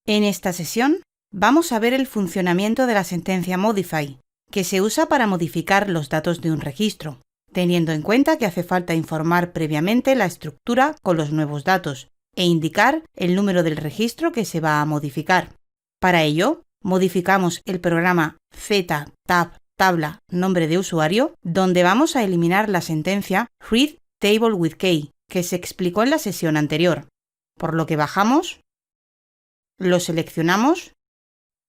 En esta sesión vamos a ver el funcionamiento de la sentencia modify, que se usa para modificar los datos de un registro, teniendo en cuenta que hace falta informar previamente la estructura con los nuevos datos e indicar el número del registro que se va a modificar. Para ello, modificamos el programa z-tab-tabla nombre de usuario, donde vamos a eliminar la sentencia read table with key, que se explicó en la sesión anterior, por lo que bajamos, lo seleccionamos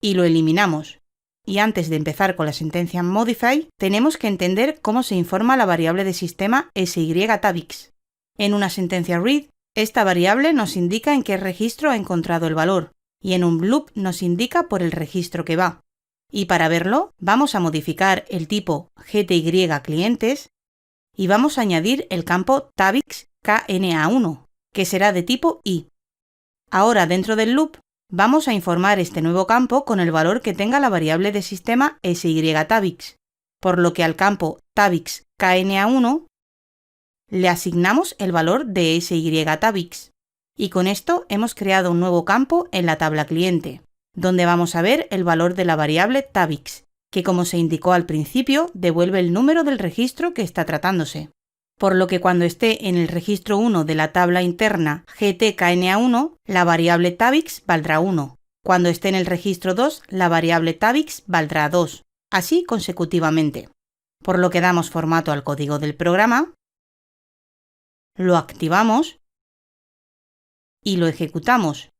y lo eliminamos. Y antes de empezar con la sentencia modify, tenemos que entender cómo se informa la variable de sistema SY-tabix. En una sentencia read, esta variable nos indica en qué registro ha encontrado el valor, y en un loop nos indica por el registro que va. Y para verlo, vamos a modificar el tipo GTY-clientes y vamos a añadir el campo tabix KNA1, que será de tipo i. Ahora, dentro del loop, vamos a informar este nuevo campo con el valor que tenga la variable de sistema SY-tabix, por lo que al campo tabix KNA1 le asignamos el valor de SY-tabix. Y con esto hemos creado un nuevo campo en la tabla cliente, donde vamos a ver el valor de la variable tabix, que como se indicó al principio, devuelve el número del registro que está tratándose. Por lo que cuando esté en el registro 1 de la tabla interna GTKNA1, la variable tabix valdrá 1. Cuando esté en el registro 2, la variable tabix valdrá 2, así consecutivamente. Por lo que damos formato al código del programa, lo activamos y lo ejecutamos.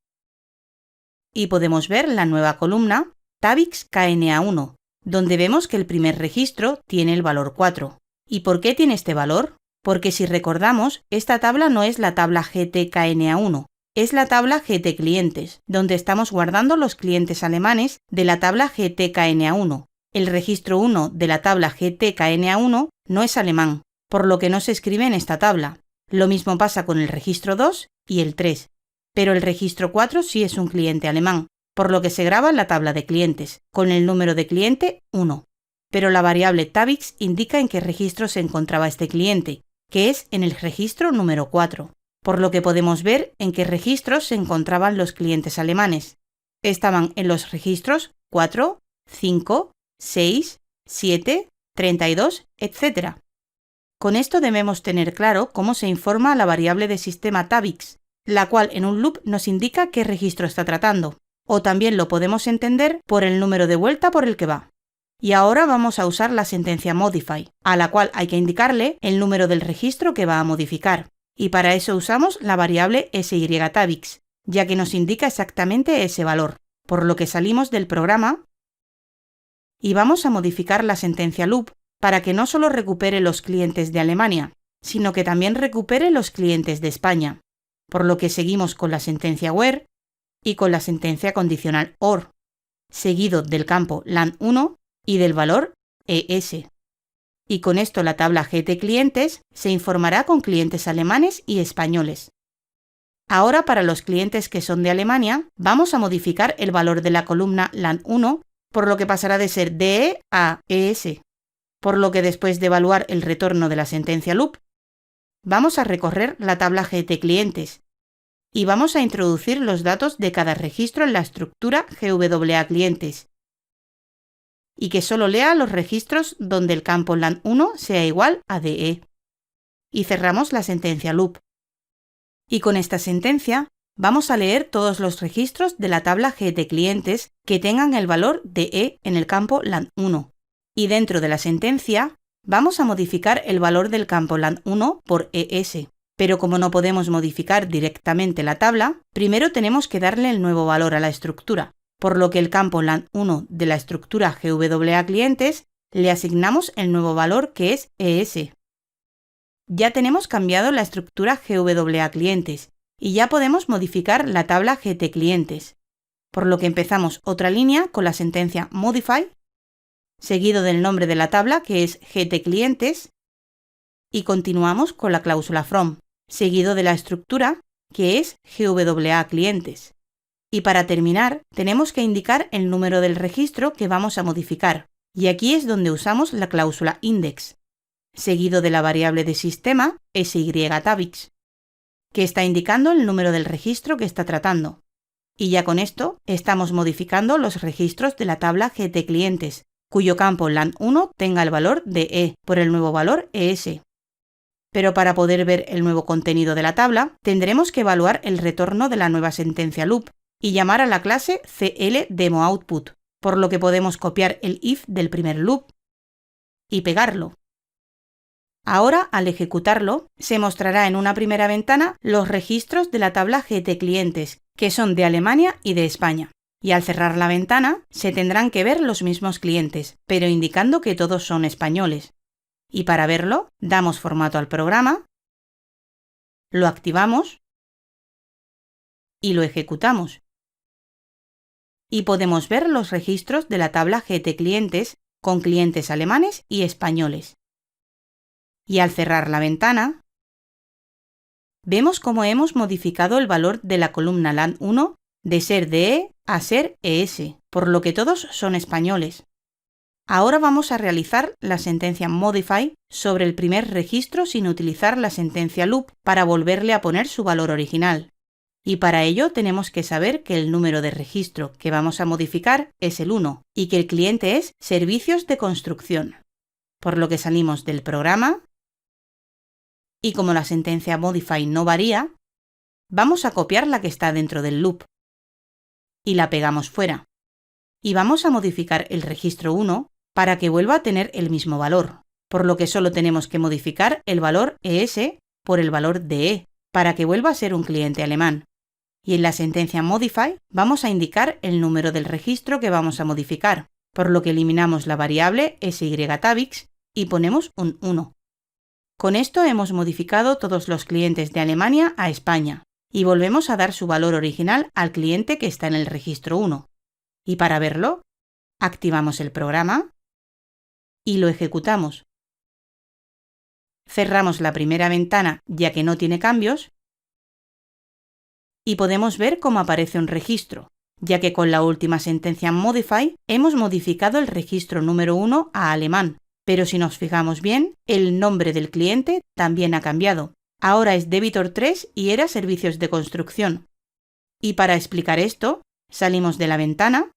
Y podemos ver la nueva columna tabix KNA1, donde vemos que el primer registro tiene el valor 4. ¿Y por qué tiene este valor? Porque si recordamos, esta tabla no es la tabla GTKNA1, es la tabla GTClientes, donde estamos guardando los clientes alemanes de la tabla GTKNA1. El registro 1 de la tabla GTKNA1 no es alemán, por lo que no se escribe en esta tabla. Lo mismo pasa con el registro 2 y el 3, pero el registro 4 sí es un cliente alemán, por lo que se graba en la tabla de clientes, con el número de cliente 1. Pero la variable tabix indica en qué registro se encontraba este cliente, que es en el registro número 4, por lo que podemos ver en qué registros se encontraban los clientes alemanes. Estaban en los registros 4, 5, 6, 7, 32, etc. Con esto debemos tener claro cómo se informa a la variable de sistema tabix, la cual en un loop nos indica qué registro está tratando, o también lo podemos entender por el número de vuelta por el que va. Y ahora vamos a usar la sentencia modify, a la cual hay que indicarle el número del registro que va a modificar, y para eso usamos la variable SY-tabix, ya que nos indica exactamente ese valor, por lo que salimos del programa y vamos a modificar la sentencia loop para que no solo recupere los clientes de Alemania, sino que también recupere los clientes de España, por lo que seguimos con la sentencia where y con la sentencia condicional or, seguido del campo LAN1 y del valor ES. Y con esto la tabla GTClientes se informará con clientes alemanes y españoles. Ahora para los clientes que son de Alemania, vamos a modificar el valor de la columna LAN1, por lo que pasará de ser DE a ES. Por lo que después de evaluar el retorno de la sentencia loop, vamos a recorrer la tabla GTClientes y vamos a introducir los datos de cada registro en la estructura GWA-clientes y que solo lea los registros donde el campo LAN1 sea igual a DE. Y cerramos la sentencia loop. Y con esta sentencia vamos a leer todos los registros de la tabla GTClientes que tengan el valor DE en el campo LAN1. Y dentro de la sentencia vamos a modificar el valor del campo LAN1 por ES. Pero como no podemos modificar directamente la tabla, primero tenemos que darle el nuevo valor a la estructura, por lo que el campo LAN1 de la estructura GWA-clientes le asignamos el nuevo valor que es ES. Ya tenemos cambiado la estructura GWA-clientes y ya podemos modificar la tabla GTClientes, por lo que empezamos otra línea con la sentencia modify, seguido del nombre de la tabla que es GTClientes, y continuamos con la cláusula from, seguido de la estructura que es GWA-clientes. Y para terminar, tenemos que indicar el número del registro que vamos a modificar, y aquí es donde usamos la cláusula index, seguido de la variable de sistema SY-tabix, que está indicando el número del registro que está tratando. Y ya con esto estamos modificando los registros de la tabla GTClientes, cuyo campo LAN1 tenga el valor de E por el nuevo valor ES. Pero para poder ver el nuevo contenido de la tabla, tendremos que evaluar el retorno de la nueva sentencia loop y llamar a la clase CLDemoOutput, por lo que podemos copiar el if del primer loop y pegarlo. Ahora, al ejecutarlo, se mostrará en una primera ventana los registros de la tabla GTClientes, que son de Alemania y de España. Y al cerrar la ventana, se tendrán que ver los mismos clientes, pero indicando que todos son españoles. Y para verlo, damos formato al programa, lo activamos y lo ejecutamos. Y podemos ver los registros de la tabla GTClientes con clientes alemanes y españoles. Y al cerrar la ventana, vemos cómo hemos modificado el valor de la columna LAN1 de ser de E a ser ES, por lo que todos son españoles. Ahora vamos a realizar la sentencia modify sobre el primer registro sin utilizar la sentencia loop para volverle a poner su valor original. Y para ello tenemos que saber que el número de registro que vamos a modificar es el 1 y que el cliente es servicios de construcción. Por lo que salimos del programa y como la sentencia modify no varía, vamos a copiar la que está dentro del loop y la pegamos fuera. Y vamos a modificar el registro 1 para que vuelva a tener el mismo valor, por lo que solo tenemos que modificar el valor ES por el valor de E para que vuelva a ser un cliente alemán. Y en la sentencia modify vamos a indicar el número del registro que vamos a modificar, por lo que eliminamos la variable SYTABIX y ponemos un 1. Con esto hemos modificado todos los clientes de Alemania a España y volvemos a dar su valor original al cliente que está en el registro 1. Y para verlo, activamos el programa y lo ejecutamos. Cerramos la primera ventana ya que no tiene cambios y podemos ver cómo aparece un registro, ya que con la última sentencia modify hemos modificado el registro número 1 a alemán, pero si nos fijamos bien, el nombre del cliente también ha cambiado. Ahora es Debitor 3 y era servicios de construcción. Y para explicar esto, salimos de la ventana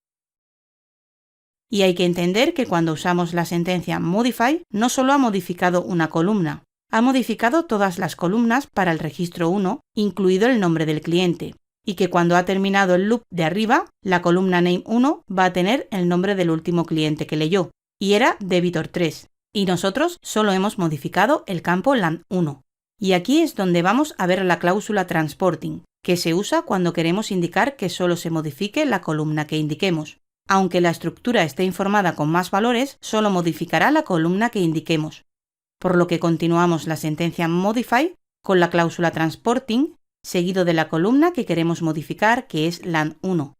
y hay que entender que cuando usamos la sentencia modify no solo ha modificado una columna, ha modificado todas las columnas para el registro 1, incluido el nombre del cliente, y que cuando ha terminado el loop de arriba, la columna name 1 va a tener el nombre del último cliente que leyó, y era Debitor 3, y nosotros solo hemos modificado el campo LAN1. Y aquí es donde vamos a ver la cláusula transporting, que se usa cuando queremos indicar que solo se modifique la columna que indiquemos. Aunque la estructura esté informada con más valores, solo modificará la columna que indiquemos. Por lo que continuamos la sentencia modify con la cláusula transporting, seguido de la columna que queremos modificar, que es LAN1.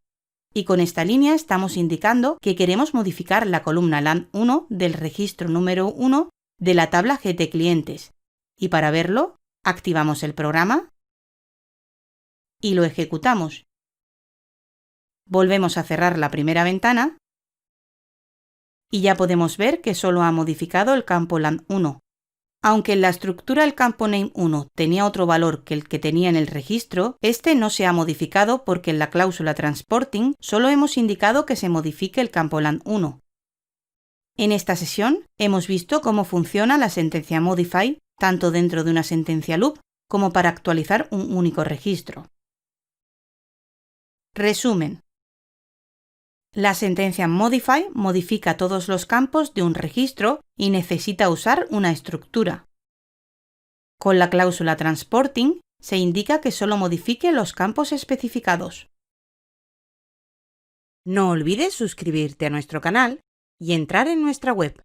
Y con esta línea estamos indicando que queremos modificar la columna LAN1 del registro número 1 de la tabla GTClientes. Y para verlo, activamos el programa y lo ejecutamos. Volvemos a cerrar la primera ventana y ya podemos ver que solo ha modificado el campo LAN1. Aunque en la estructura el campo name1 tenía otro valor que el que tenía en el registro, este no se ha modificado porque en la cláusula transporting solo hemos indicado que se modifique el campo LAN1. En esta sesión hemos visto cómo funciona la sentencia modify tanto dentro de una sentencia loop como para actualizar un único registro. Resumen. La sentencia modify modifica todos los campos de un registro y necesita usar una estructura. Con la cláusula transporting se indica que solo modifique los campos especificados. No olvides suscribirte a nuestro canal y entrar en nuestra web.